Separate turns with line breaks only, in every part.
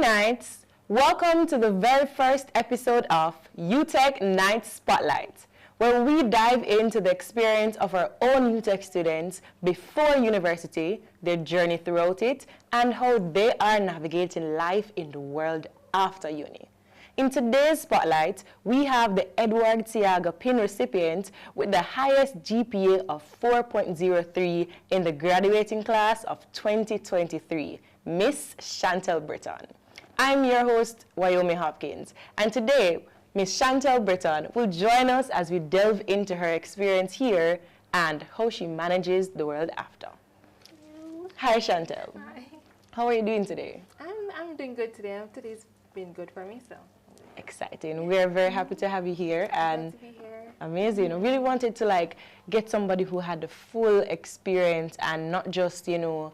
Knights, welcome to the very first episode of UTech Night Spotlight, where we dive into the experience of our own UTech students before university, their journey throughout it, and how they are navigating life in the world after uni. In today's Spotlight, we have the Edward Seaga Pin recipient with the highest GPA of 4.03 in the graduating class of 2023, Miss Chantelle Britton. I'm your host, Wyoming Hopkins, and today, Miss Chantelle Britton will join us as we delve into her experience here and how she manages the world after.
Hello.
Hi, Chantelle.
Hi.
How are you doing today?
I'm doing good today. Today's been good for me, so.
Exciting. We're very happy to have you here. And
glad to be here.
amazing. I really wanted to get somebody who had the full experience and not just, you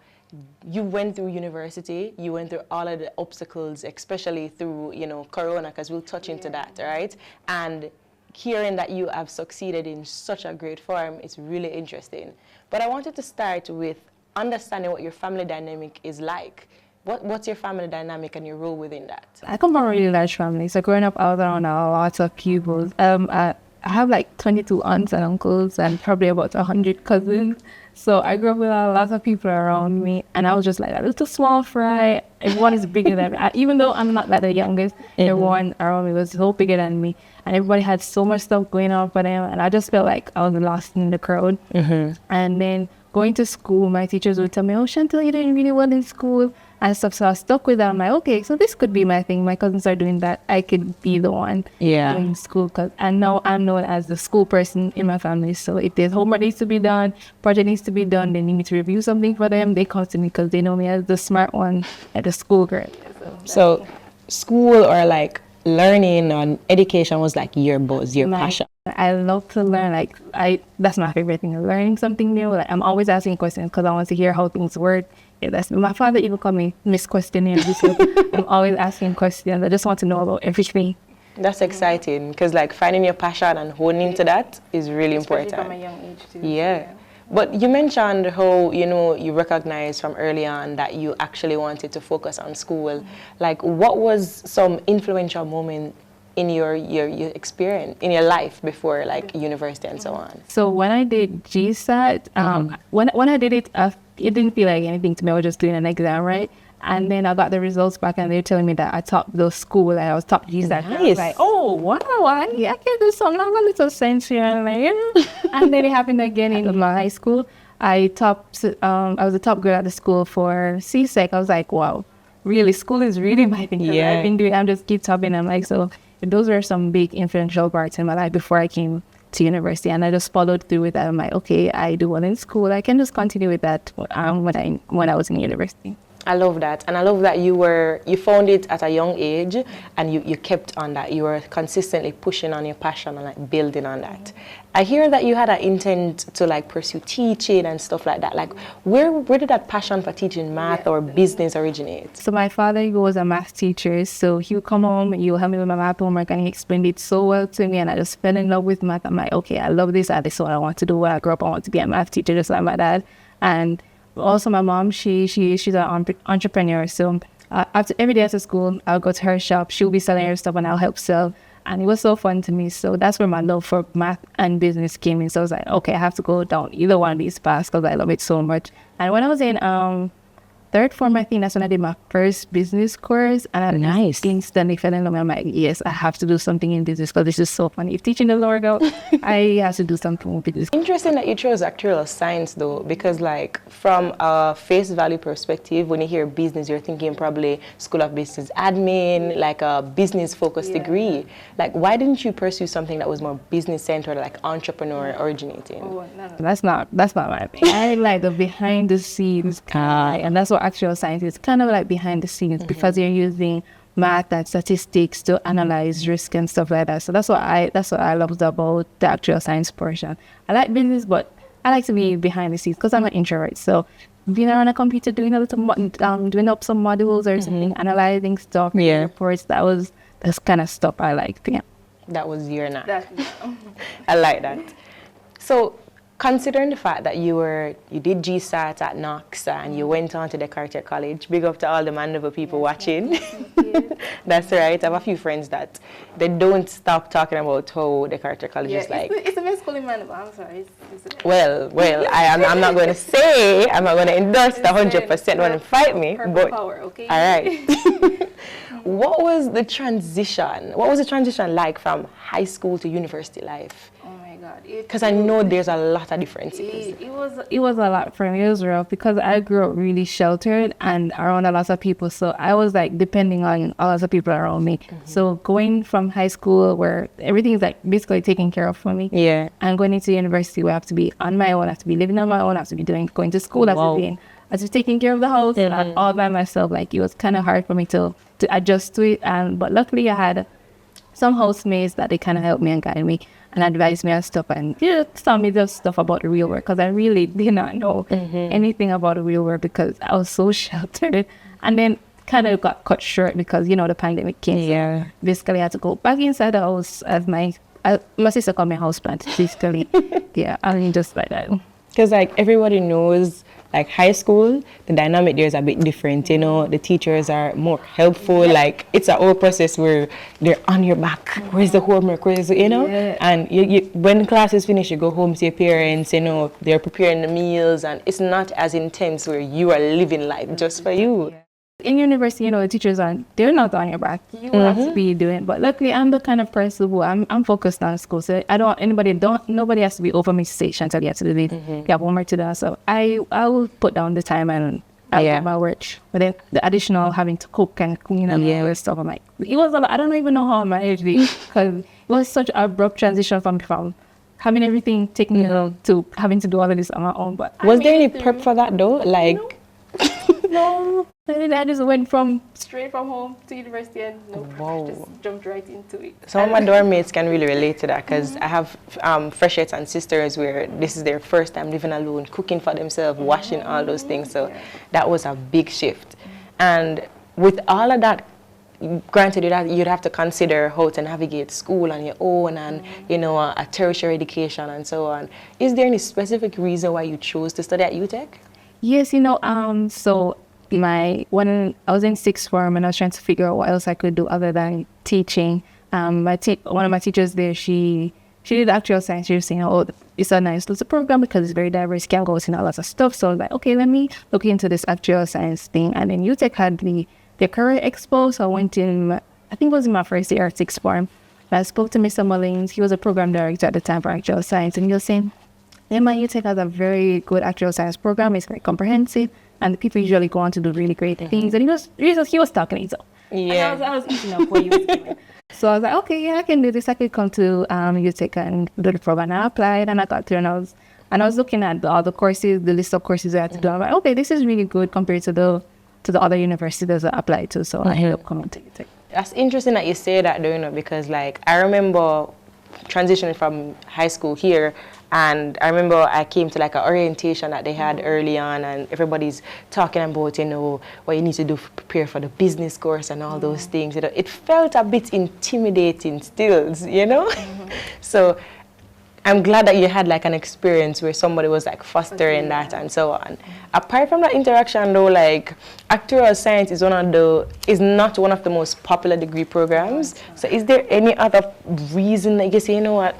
went through university, you went through all of the obstacles, especially through, Corona, because we'll touch into that, right? And hearing that you have succeeded in such a great form is really interesting. But I wanted to start with understanding what your family dynamic is like. What's your family dynamic and your role within that?
I come from a really large family. So growing up, I was around lots of people. I have 22 aunts and uncles and probably about 100 cousins. So I grew up with lots of people around me, and I was just like a little small fry. Everyone is bigger than me. Even though I'm not the youngest, everyone around me was so bigger than me, and everybody had so much stuff going on for them, and I just felt like I was lost in the crowd. And then going to school, my teachers would tell me, "Oh, Chantelle, you're doing really well in school," and stuff. So I was stuck with that. I'm like, okay, so this could be my thing. My cousins are doing that. I could be the one doing school. And now I'm known as the school person in my family. So if there's homework needs to be done, project needs to be done, they need me to review something for them, they come to me because they know me as the smart one at the school girl.
So school or learning and education was your buzz, your passion.
I love to learn. That's my favorite thing, learning something new. I'm always asking questions because I want to hear how things work. Yeah, that's my father even called me Miss Questionnaire. So I'm always asking questions. I just want to know about everything.
That's exciting because finding your passion and honing into that is really important.
From a young age too.
Yeah. But you mentioned how, you recognized from early on that you actually wanted to focus on school. What was some influential moment in your experience, in your life before university and so on?
So when I did GSAT, when I did it, it didn't feel like anything to me. I was just doing an exam, right? And then I got the results back, and they were telling me that I topped the school, and I was top GSAT.
Nice.
I was like, oh, wow, I can do something. I have a little sense here. And then it happened again in my high school. I was the top girl at the school for CSEC. I was like, wow, really, school is really my thing.
Yeah.
I'm just keep topping. I'm so those were some big influential parts in my life before I came to university, and I just followed through with that. I'm like, okay, I do well in school. I can just continue with that when I was in university.
I love that. And I love that you found it at a young age and you kept on that. You were consistently pushing on your passion and building on that. I hear that you had an intent to pursue teaching and stuff like that. Where did that passion for teaching math or business originate?
So my father, he was a math teacher. So he would come home, he would help me with my math homework, and he explained it so well to me, and I just fell in love with math. I'm like, okay, I love this. This is what I want to do. When I grow up, I want to be a math teacher just like my dad. And also my mom, she's an entrepreneur. So after every day after school, I'll go to her shop. She'll be selling her stuff, and I'll help sell. And it was so fun to me. So that's where my love for math and business came in. So I was like, okay, I have to go down either one of these paths because I love it so much. And when I was in third form, I think that's when I did my first business course, and I instantly fell in love. I'm like, yes, I have to do something in business because this is so funny. If teaching doesn't work out, I have to do something with business.
Interesting that you chose actuarial science though, because from a face value perspective, when you hear business, you're thinking probably School of Business Admin, a business focused degree. Why didn't you pursue something that was more business centered, entrepreneur originating?
Oh, no. That's not my thing. I like the behind the scenes guy, and that's what actual science is, kind of behind the scenes, because you're using math and statistics to analyze risk and stuff like that. So that's what I loved about the actual science portion. I like business, but I like to be behind the scenes because I'm an introvert. So being around a computer, doing doing up some modules or something, analyzing stuff, reports, that's kind of stuff I liked. Yeah.
That was your knack. I like that. So considering the fact that you did GSAT at Knox and you went on to Descartes College, big up to all the Mandeville people watching. That's right. I have a few friends that they don't stop talking about how Descartes College is like.
It's the best school in Mandeville. I'm sorry.
Well, I'm not going to say, I'm not going to endorse the 100% when you fight me. But
power, okay?
All right. What was the transition? What was the transition like from high school to university life?
Oh my God.
Because I know there's a lot of differences.
It was a lot for me. It was rough because I grew up really sheltered and around a lot of people. So I was like depending on a lot of people around me. So going from high school where everything is like basically taken care of for me.
Yeah.
And going into university where I have to be on my own, I have to be living on my own, I have to be going to school, I have to be taking care of the house all by myself. Like it was kind of hard for me to adjust to it. But luckily I had some housemates that they kind of helped me and guided me and advised me on stuff and tell me the stuff about the real world because I really did not know anything about the real world because I was so sheltered. And then kind of got cut short because, the pandemic came.
Yeah.
So basically I had to go back inside the house as my sister called me houseplant, basically. Yeah, I mean, just like that.
Because like everybody knows, like high school, the dynamic there is a bit different, the teachers are more helpful, like it's a whole process where they're on your back, where's the homework, and you when class is finished, you go home to your parents, they're preparing the meals and it's not as intense where you are living life just for you.
Yeah. In university, the teachers they're not on your back. You have to be doing. But luckily, I'm the kind of person who I'm focused on school. So nobody has to be over me to say, Chantelle, you have to do this. You have homework to do. So I will put down the time and I'll do my work. But then the additional having to cook and clean and stuff, I'm like, it was a lot. I don't even know how I managed it because it was such an abrupt transition from having everything taken to having to do all of this on my own. But
was there any prep for that though? Like.
No. I just went
straight from home to university and just jumped right into it.
Some of my dorm mates can really relate to that because I have freshettes and sisters where this is their first time living alone, cooking for themselves, washing, all those things. So that was a big shift. And with all of that, granted, you'd have to consider how to navigate school on your own and, a tertiary education and so on. Is there any specific reason why you chose to study at UTech?
Yes, so when I was in sixth form and I was trying to figure out what else I could do other than teaching, one of my teachers there, she did actual science. She was saying, it's a nice little program because it's very diverse, can go into a lot of stuff. So I was like, okay, let me look into this actual science thing. And then UTech had the career expo, so I went in, I think it was in my first year at sixth form. I spoke to Mr. Mullins. He was a program director at the time for actual science, and he was saying, UTech has a very good actual science program. It's very comprehensive, and the people usually go on to do really great things. And he was talking himself.
Yeah.
And I was eating up what he was doing. So I was like, okay, I can do this. I could come to UTech and do the program. And I applied, and I got through, and I was looking at all the courses, the list of courses I had to do. I'm like, okay, this is really good compared to the other universities I applied to. So I ended up coming to UTech.
That's interesting that you say that, though, because like I remember transitioning from high school here. And I remember I came to like an orientation that they had early on, and everybody's talking about, what you need to do to prepare for the business course and all those things. It felt a bit intimidating still, So I'm glad that you had like an experience where somebody was like fostering that and so on. Apart from that interaction though, like actuarial science is not one of the most popular degree programs. So is there any other reason that you say, what?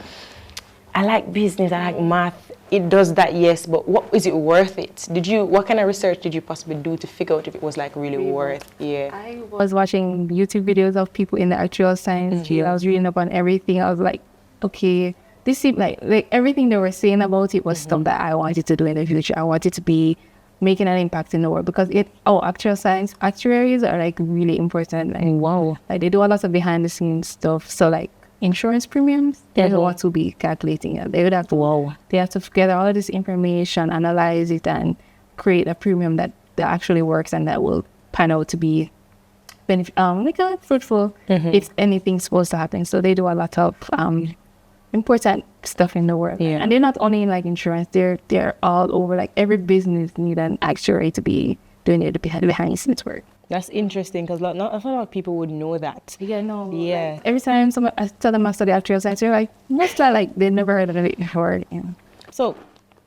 I like business, I like math, it does that, yes, but is it worth it? What kind of research did you possibly do to figure out if it was like really worth? Yeah.
I was watching YouTube videos of people in the actual science field. I was reading up on everything. I was like, okay, this seemed like everything they were saying about it was stuff that I wanted to do in the future. I wanted to be making an impact in the world because actual science, actuaries are like really important. Like, like they do a lot of behind the scenes stuff. So like, insurance premiums, they don't want to be calculating it. They would have to they have to gather all of this information, analyze it, and create a premium that actually works and that will pan out to be fruitful if anything's supposed to happen. So they do a lot of important stuff in the world. And they're not only in like insurance, they're all over. Like every business need an actuary to be doing it behind the scenes work.
That's interesting because not a lot of people would know that.
Yeah, no.
Yeah.
Like, every time I tell them I study actuarial science, they're like, most like they never heard of it before.
So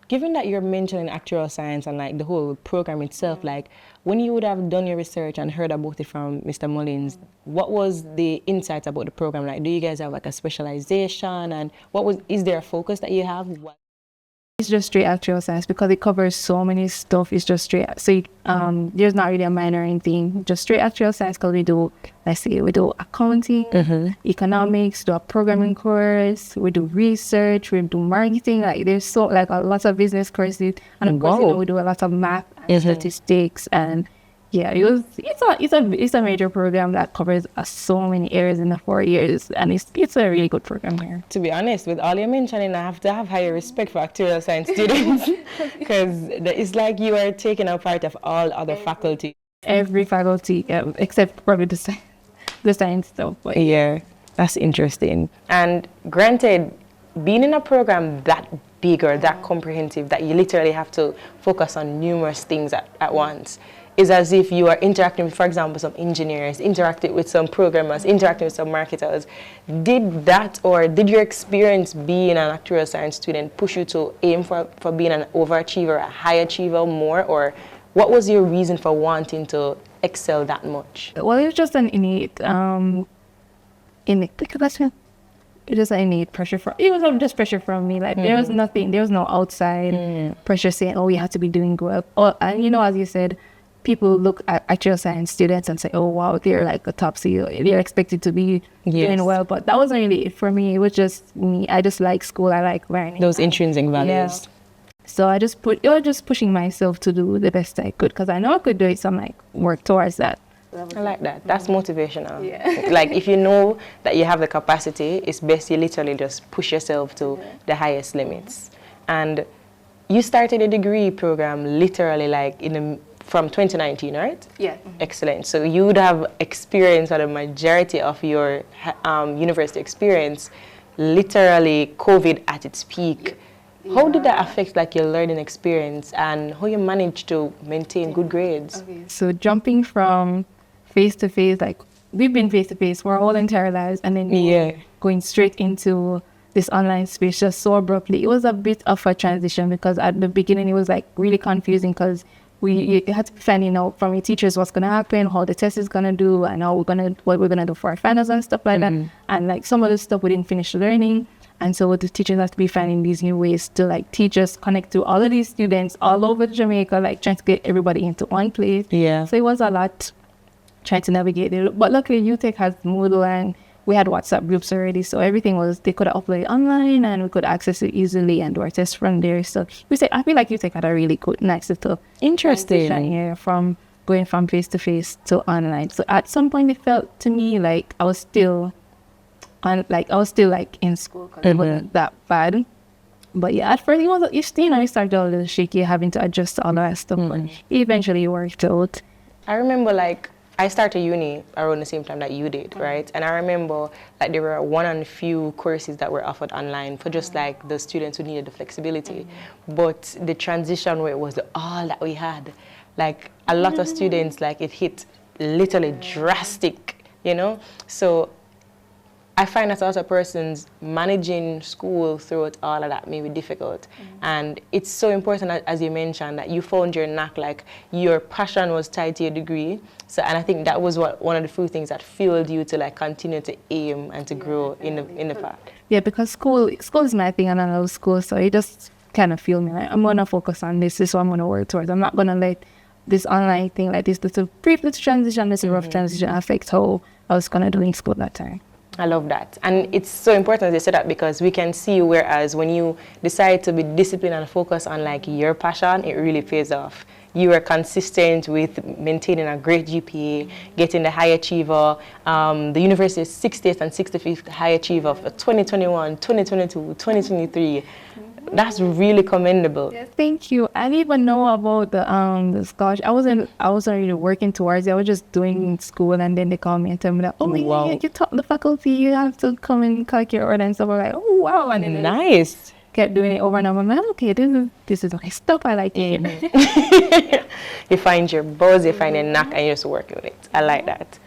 given that you're mentioning actuarial science and like the whole program itself, like when you would have done your research and heard about it from Mr. Mullins, what was the insights about the program? Like, do you guys have like a specialization, and is there a focus that you have?
It's just straight actuarial science because it covers so many stuff. It's just straight. So there's not really a minor or anything. Just straight actuarial science because we do, let's say, we do accounting, economics, do a programming course, we do research, we do marketing. Like there's like a lot of business courses, and of course, we do a lot of math and statistics. And yeah, it's a major program that covers so many areas in the 4 years, and it's a really good program here.
To be honest, with all you're mentioning, I have to have higher respect for actuarial science students because it's like you are taking a part of all other faculty.
Every faculty, except probably the science stuff. But
yeah, that's interesting. And granted, being in a program that big or that comprehensive that you literally have to focus on numerous things at once, is as if you are interacting with, for example, some engineers, interacting with some programmers, interacting with some marketers. Did your experience being an actuarial science student push you to aim for being an overachiever, a high achiever more, or what was your reason for wanting to excel that much?
Well, it was just an innate it was an innate pressure it was just pressure from me. Like there was no outside pressure saying, oh, you have to be doing well. And you know, as you said, people look at actuarial science students and say, oh, wow, they're like a top CEO. They're expected to be doing well. But that wasn't really it for me. It was just me. I just like school. I like learning.
Those intrinsic values. Yeah.
So it was just pushing myself to do the best I could because I know I could do it. So I'm like, work towards that.
I like that. That's motivational. Yeah. Like if you know that you have the capacity, it's best you literally just push yourself to the highest limits. And you started a degree program literally like from 2019, right?
Yeah.
Excellent. So you would have experienced the majority of your university experience, literally COVID at its peak. Yeah. How did that affect like your learning experience and how you managed to maintain good grades?
Okay. So jumping from face-to-face, like we've been face-to-face for our whole entire lives, and then going straight into this online space just so abruptly. It was a bit of a transition because at the beginning it was like really confusing because you had to be finding out from your teachers what's gonna happen, how the test is gonna do, and what we're gonna do for our finals and stuff like that. And like some of the stuff we didn't finish learning, and so the teachers have to be finding these new ways to like teach us, connect to all of these students all over Jamaica, like trying to get everybody into one place.
Yeah.
So it was a lot trying to navigate it. But luckily UTech has Moodle and we had WhatsApp groups already, so everything they could upload it online and we could access it easily and do our tests from there. So I feel like UTech had a really good, nice little
interesting
here from going from face to face to online. So at some point it felt to me like I was still in school because it wasn't that bad. But yeah, at first you started a little shaky, having to adjust to all that stuff, but eventually it worked out.
I remember like I started uni around the same time that you did, right? And I remember like there were one and few courses that were offered online for just like the students who needed the flexibility. But the transition where it was all that we had, like a lot of students, like it hit literally drastic, you know? So I find that a lot of persons managing school throughout all of that may be difficult. And it's so important, as you mentioned, that you found your knack, like your passion was tied to your degree. So, and I think that was one of the few things that fueled you to like continue to aim and to grow in the path.
Yeah, because school is my thing and I love school, so it just kind of fueled me. Like, I'm going to focus on this is what I'm going to work towards. I'm not going to let this online thing, like this little brief little transition, this rough transition affect how I was going to do in school that time.
I love that. And it's so important they say that because we can see whereas when you decide to be disciplined and focus on like your passion, it really pays off. You are consistent with maintaining a great GPA, getting the high achiever. The university's 60th and 65th high achiever for 2021, 2022, 2023. That's really commendable.
Yes, thank you. I didn't even know about the scholarship. I wasn't really working towards it. I was just doing school, and then they called me and told me that, oh, wow. You taught the faculty, you have to come and collect your order and stuff. I'm like, oh, wow. And then
nice.
Kept doing it over and over. I'm like, okay, this is okay stuff I like to hear.
You find your buzz, you find your knack, and you just work with it. I like that.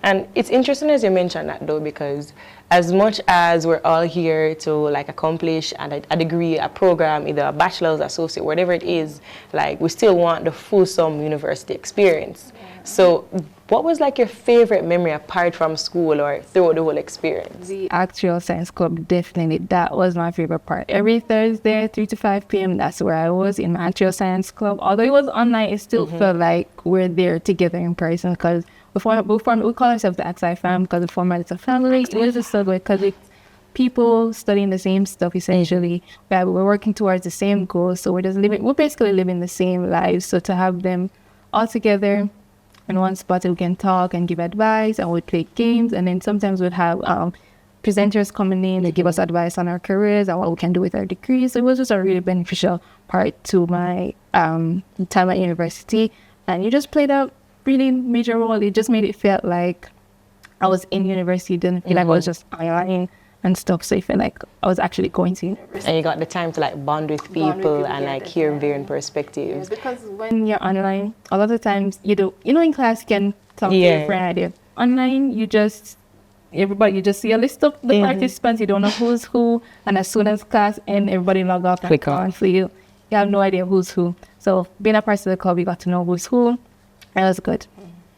And it's interesting as you mentioned that though, because as much as we're all here to like accomplish a degree, a program, either a bachelor's, associate, whatever it is, like we still want the fulsome university experience. So what was like your favorite memory apart from school or throughout the whole experience?
The actual science club, definitely, that was my favorite part. Every Thursday, 3 to 5 p.m., that's where I was in my actual science club. Although it was online, it still felt like we're there together in person, because before we call ourselves the XI fam, because the format is a family. It was just so good because it's people studying the same stuff essentially. But we're working towards the same goals, so we're basically living the same lives. So to have them all together in one spot, we can talk and give advice, and we'd play games, and then sometimes we'd have presenters coming in, they give us advice on our careers and what we can do with our degrees. So it was just a really beneficial part to my time at university, and you just played a really major role. It just made it feel like I was in university, didn't feel like I was just online and stuff, so I felt like I was actually going to university.
And you got the time to like bond with people and like hear varying perspectives.
Yeah, because when you're online, a lot of times in class you can talk to your friend. Online, you just see a list of the participants, you don't know who's who, and as soon as class ends, everybody log off and on, so you have no idea who's who. So being a part of the club, you got to know who's who, and it was good.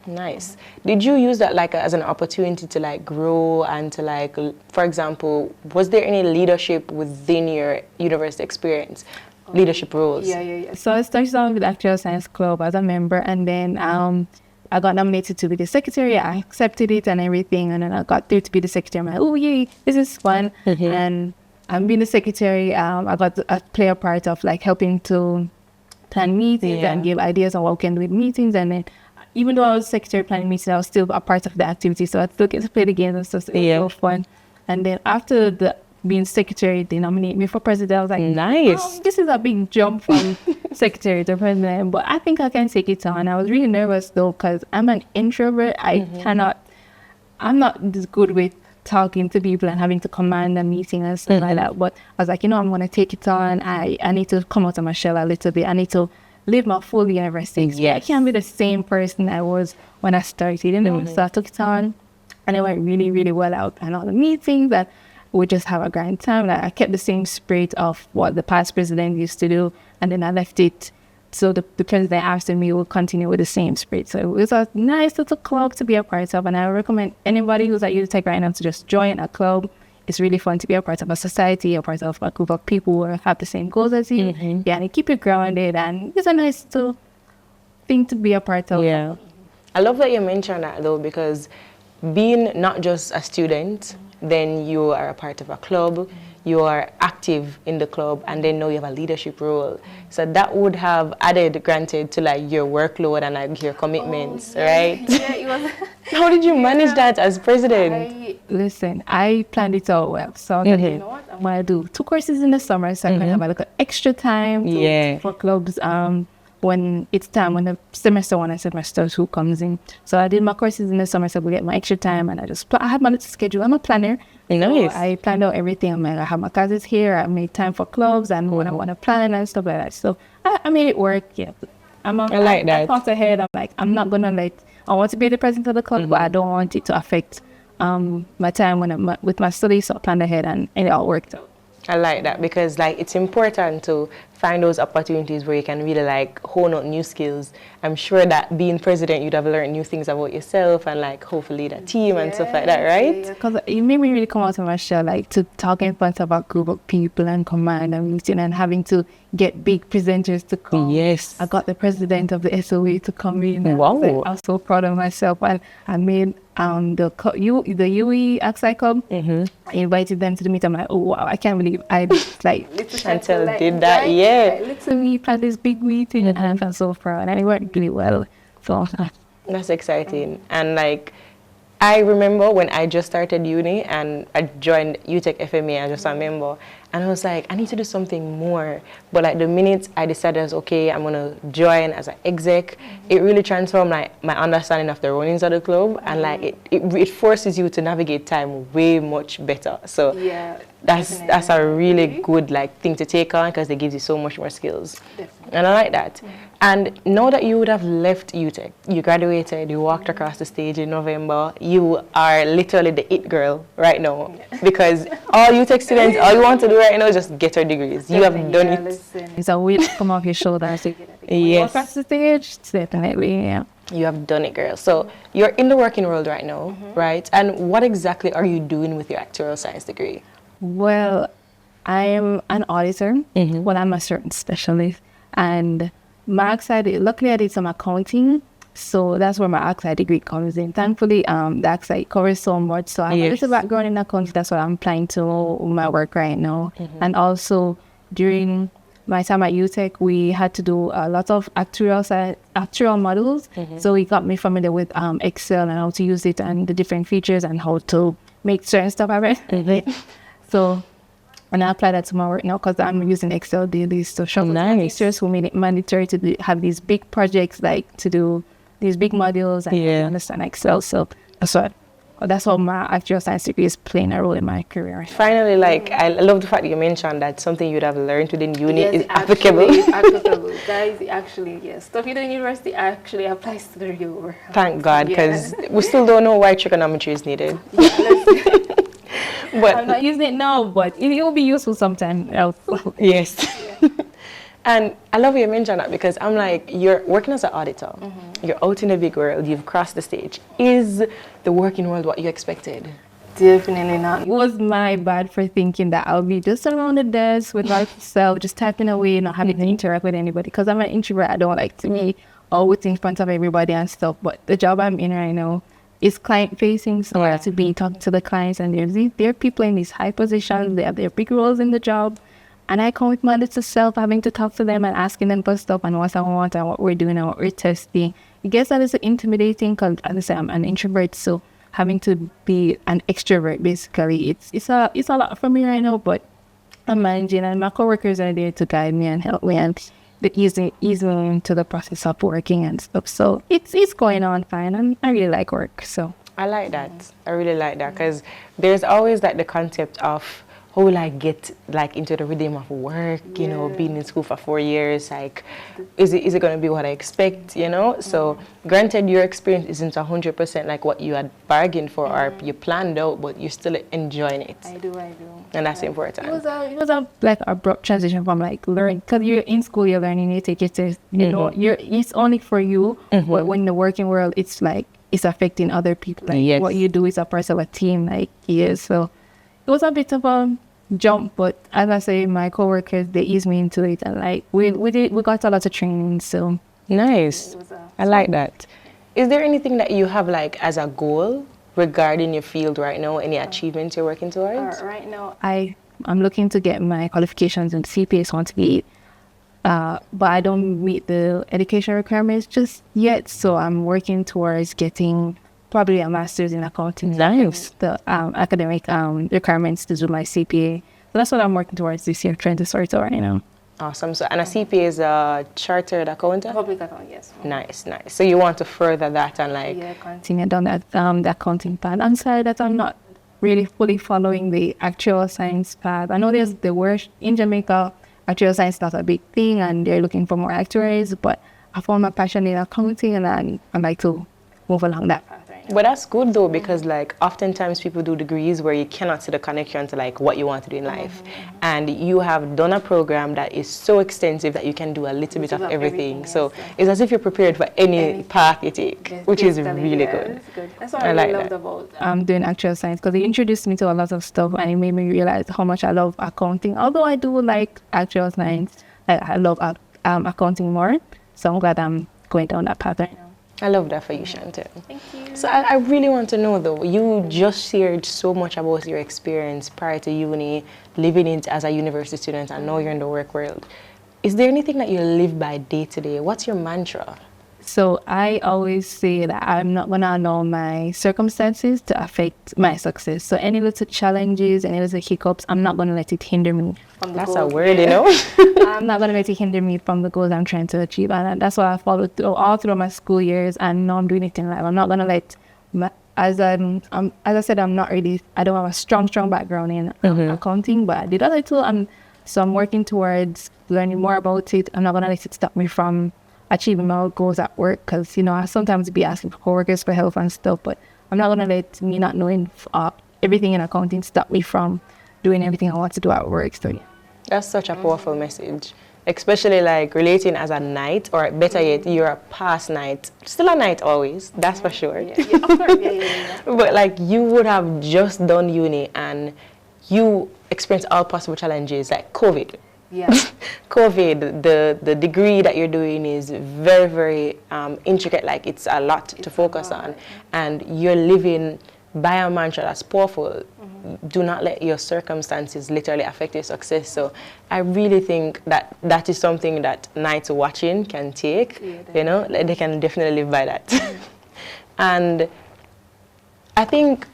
Nice. Did you use that like as an opportunity to like grow and to like, for example, was there any leadership within your university experience? Leadership roles?
Yeah. So I started out with the actual science club as a member, and then I got nominated to be the secretary. I accepted it and everything, and then I got there to be the secretary. I'm like, oh yay, this is fun. And I'm being the secretary. I got to play a part of like helping to plan meetings and give ideas on what we can do with meetings. And then even though I was secretary planning meetings, I was still a part of the activity, so I still get to play the games and stuff. So it was so fun. And then after being secretary, they nominate me for president. I was like,
nice.
Oh, this is a big jump from secretary to president, but I think I can take it on. I was really nervous though, because I'm an introvert. I'm not this good with talking to people and having to command a meeting and stuff like that. But I was like, I'm going to take it on. I need to come out of my shell a little bit. I need to live my full university experience. I can't be the same person I was when I started, So I took it on, and it went really, really well out and all the meetings, and we just have a grand time. Like, I kept the same spirit of what the past president used to do, and then I left it so the president after me will continue with the same spirit. So it was a nice little club to be a part of, and I recommend anybody who's at UTech right now to just join a club. It's really fun to be a part of a society, a part of a group of people who have the same goals as you. Yeah, and keep you grounded, and it's a nice little thing to be a part of.
Yeah. I love that you mentioned that though, because being not just a student, then you are a part of a club, you are active in the club, and then now you have a leadership role. So that would have added, granted, to like your workload and like your commitments, right?
Yeah, it was.
How did you manage that as president?
Listen, I planned it all well. So I thought, you know what, I'm going to do 2 courses in the summer, so I can have a little extra time for clubs when it's time, when the semester 1 and semester 2 comes in. So I did my courses in the summer, so we get my extra time, and I had my little schedule. I'm a planner.
Nice.
So I planned out everything. I'm like, I have my classes here, I made time for clubs and when I want to plan and stuff like that. So I made it work. Yeah, I like that. I thought ahead. I'm like, I'm not gonna I want to be the president of the club, but I don't want it to affect my time when I'm with my studies. So I planned ahead, and it all worked out.
I like that, because like it's important to find those opportunities where you can really like hone out new skills. I'm sure that being president, you'd have learned new things about yourself and like hopefully the team and stuff like that, right?
Because it made me really come out of my shell, like to talk in front of a group of people and command a meeting and having to get big presenters to come.
Yes.
I got the president of the SOE to come in.
Wow.
I was so proud of myself, and I made the UE XI Club. I invited them to the meeting. I'm like, oh wow, I can't believe I
Chantelle did that. Yeah,
literally planned this big meeting, and I felt so proud, and it worked really well. So
that's exciting. And like, I remember when I just started uni and I joined UTech FMA as just a member, and I was like, I need to do something more. But like the minute I decided, okay, I'm gonna join as an exec, it really transformed like my understanding of the runnings of the club, and like it forces you to navigate time way much better. So
yeah,
that's a really good like thing to take on, because it gives you so much more skills.
Definitely.
And I like that. And now that you would have left UTech, you graduated, you walked across the stage in November, you are literally the it girl right now. Because all UTech students, all you want to do right now is just get your degrees. You have done it.
Listen.
It's a weight come off your shoulders.
Yes.
Across the stage, definitely, yeah.
You have done it, girl. So you're in the working world right now, right? And what exactly are you doing with your actuarial science degree?
Well, I'm an auditor. Well, I'm a certain specialist. And my outside, luckily I did some accounting. So that's where my outside degree comes in. Thankfully, the outside covers so much. So I have a little background in accounting. That's what I'm applying to my work right now. And also during my time at UTech, we had to do a lot of actuarial models. So it got me familiar with Excel and how to use it and the different features and how to make certain stuff happen. So, and I apply that to my work now because I'm using Excel daily. So, teachers who made it mandatory to have these big projects, like to do these big modules and understand Excel. So that's how my actual science degree is playing a role in my career.
Finally, like, I love the fact that you mentioned that something you'd have learned within uni is
applicable.
applicable.
Applicable. Guys, actually, yes. Stuff you do in university actually applies to the real world.
Thank God, because we still don't know why trigonometry is needed. But
I'm not using it now, but it will be useful sometime else.
yes. And I love you mentioned that because I'm like, you're working as an auditor, you're out in the big world, you've crossed the stage. Is the working world what you expected?
Definitely not.
It was my bad for thinking that I'll be just around the desk with myself, just typing away, not having to interact with anybody. Because I'm an introvert, I don't like to be always in front of everybody and stuff. But the job I'm in right now is client facing, so I have to be talking to the clients, and there are people in these high positions, they have their big roles in the job. And I come with my little self, having to talk to them and asking them for stuff and what I want and what we're doing and what we're testing. It gets a little intimidating because, as I say, I'm an introvert, so having to be an extrovert, basically, it's a lot for me right now, but I'm managing, and my coworkers are there to guide me and help me and ease me into the process of working and stuff. So it's going on fine, and I really like work, so.
I like that. I really like that because there's always like the concept of how will I get like into the rhythm of work, you know, being in school for 4 years, like, is it going to be what I expect, you know? So granted, your experience isn't 100% like what you had bargained for or you planned out, but you're still enjoying it.
I do.
And that's important.
It was a like abrupt transition from like learning, because you're in school, you're learning, you take it, you know, it's only for you, but when in the working world, it's like, it's affecting other people. Like what you do is a part of a team, like, so it was a bit of a jump, but as I say, my coworkers, they eased me into it, and like we got a lot of training, so
nice. I like that. Is there anything that you have like as a goal regarding your field right now? Any achievements you're working towards?
Right now,
I'm looking to get my qualifications in CPA 128, but I don't meet the education requirements just yet, so I'm working towards getting probably a master's in accounting.
Nice.
The academic requirements to do my CPA. So that's what I'm working towards this year, trying to sort out right now.
Awesome. So, and a CPA is a chartered accountant?
Public account, yes.
Nice. So you want to further that and like...
continue down that the accounting path. I'm sorry that I'm not really fully following the actual science path. I know the word in Jamaica, actual science is not a big thing and they're looking for more actuaries, but I found my passion in accounting and I'd like to move along that path.
But that's good though, because like oftentimes people do degrees where you cannot see the connection to like what you want to do in life. And you have done a program that is so extensive that you can do a little bit of everything. So it's as if you're prepared for any path you take, which is really good.
That's what I really loved about
I'm doing actual science because it introduced me to a lot of stuff and it made me realize how much I love accounting. Although I do like actual science, I love accounting more. So I'm glad I'm going down that path right now.
I love that for you, Chantelle.
Thank you.
So I really want to know though, you just shared so much about your experience prior to uni, living it as a university student, and now you're in the work world. Is there anything that you live by day to day? What's your mantra?
So I always say that I'm not going to allow my circumstances to affect my success. So any little challenges, any little hiccups, I'm not going to let it hinder me.
That's a word, you know?
I'm not going to let it hinder me from the goals I'm trying to achieve. And that's what I followed through all through my school years. And now I'm doing it in life. I'm not going to let, as I said, I don't have a strong background in accounting, but I did other too. So I'm working towards learning more about it. I'm not going to let it stop me from achieving my goals at work, because, you know, I sometimes be asking for coworkers for help and stuff, but I'm not going to let me not knowing everything in accounting stop me from doing everything I want to do at work. So, yeah.
That's such a powerful message, especially like relating as a knight, or better yet, you're a past knight. Still a knight always, that's for sure.
Yeah, of course, yeah.
But like you would have just done uni and you experienced all possible challenges like COVID.
Yeah.
COVID, the degree that you're doing is very, very intricate, like it's a lot to focus on. And you're living by a mantra that's powerful. Do not let your circumstances literally affect your success. So I really think that that is something that knights watching can take, you know, like they can definitely live by that. And I think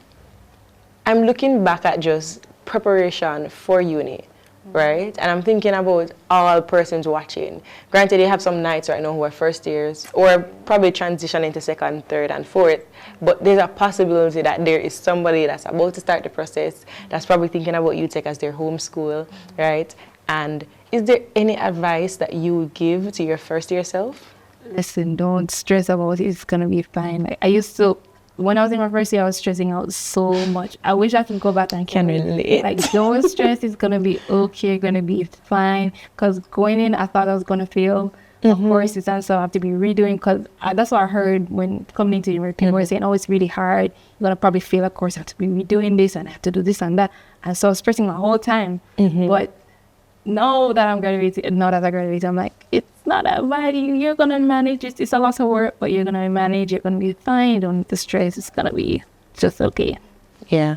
I'm looking back at just preparation for uni, right? And I'm thinking about all persons watching. Granted, you have some knights right now who are first years or probably transitioning to second, third, and fourth, but there's a possibility that there is somebody that's about to start the process that's probably thinking about UTech as their home school, right? And is there any advice that you would give to your first year self?
Listen, don't stress about it. It's going to be fine. Like, I used to, when I was in my first year, I was stressing out so much. I wish I could go back and
Can relate.
Like, don't stress. It's going to be okay. Going to be fine. Because going in, I thought I was going to fail. Of course, it's also I have to be redoing, because that's what I heard when coming into university. People were saying, oh, it's really hard. You're going to probably fail. Of course, I have to be redoing this and I have to do this and that. And so I was stressing the whole time. But now that I'm graduating, now that I graduated, I'm like, it's not that bad. You're going to manage it. It's a lot of work, but you're going to manage. You're going to be fine. You don't need to stress. It's going to be just okay.
Yeah.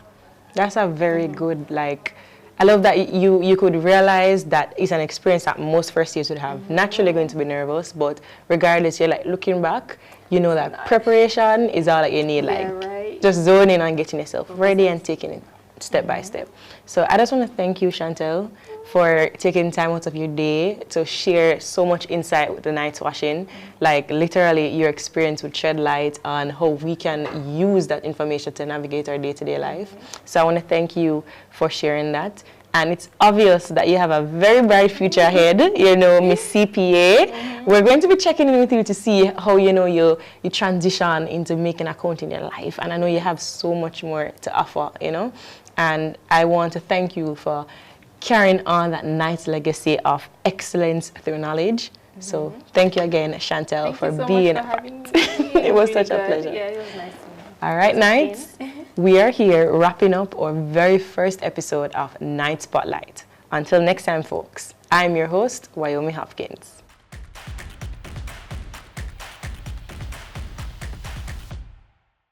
That's a very good, like, I love that you could realize that it's an experience that most first years would have. Naturally going to be nervous, but regardless, you're like looking back, you know that preparation is all that you need, like just zoning and getting yourself ready and taking it step by step. So I just want to thank you, Chantelle, for taking time out of your day to share so much insight with the night watching. Like literally your experience would shed light on how we can use that information to navigate our day-to-day life. So I want to thank you for sharing that. And it's obvious that you have a very bright future ahead, you know, Miss CPA. We're going to be checking in with you to see how, you know, you transition into making accounting your life. And I know you have so much more to offer, you know. And I want to thank you for carrying on that nice legacy of excellence through knowledge. So thank you again, Chantelle, for being a part. It was such a pleasure.
Yeah, it was nice to meet you.
All right, Knights, we are here wrapping up our very first episode of Night Spotlight. Until next time, folks, I'm your host, Wyoming Hopkins.